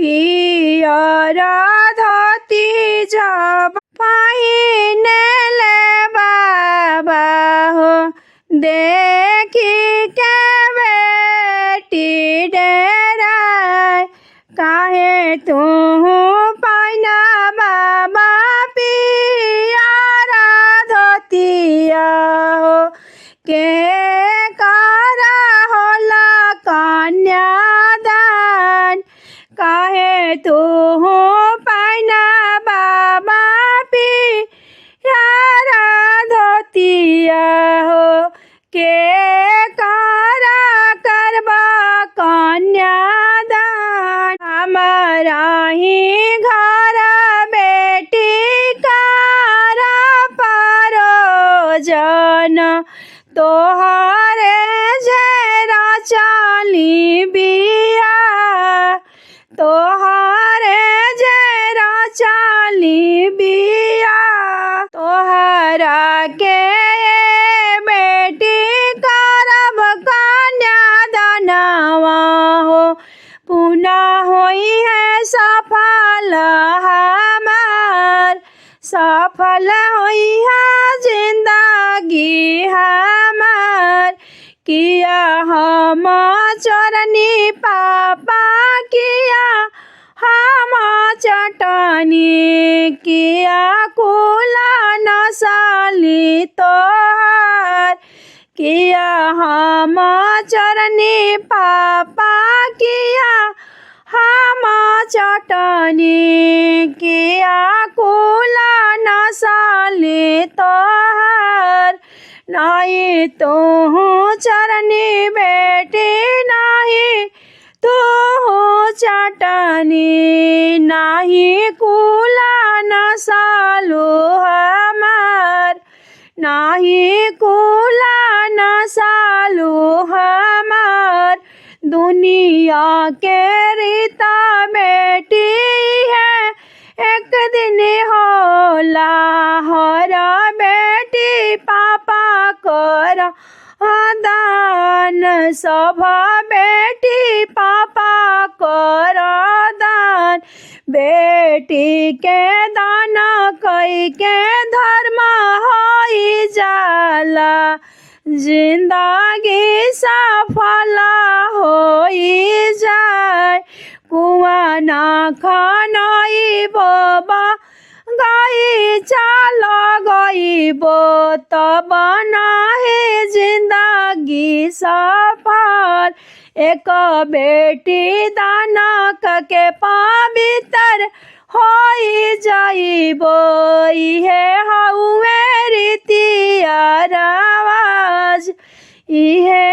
पियर धोती जब पहिनेले बाबा हो देखी के बेटी डेराय काहे तू पहिना बाबा पियर धोतिया हो के करा होला कन्यादान काहे तू पहिना बाबा पियर धोतिया हो के करा करबा कन्यादान हमारा ही घर बेटी करा परोजन तोहरे झेरा चाली बिया तोहरे झेरा चाली बिया तोहरा के बेटी करब कन्यादानवा हो पुनः होई है सफल हमार सफल होई है जिंदगी हमार किया हम चरनी पापा किया हम चटनी किया कुला नसाली तोहार किया हम चरनी पापा किया हम चटनी किया कुला नसाली तोहार नहीं तू चरनी बेटी नहीं तू चटनी नहीं कुला नसालू हमार नहीं कुला नसालू हमार दुनिया के रीता बेटी है एक दिन होला हरा बेटी पापा कर दान सभा बेटी पापा कर दान बेटी के दान कई के धर्म होई जाला जिंदगी सफल होई जाए कुआं ना खानई बाबा गाई चाल गईबो तब नाही जिंदगी सफल एक बेटी दानक के पवित्र होई जाइबो इहे हउए रीतिया रवाज इहे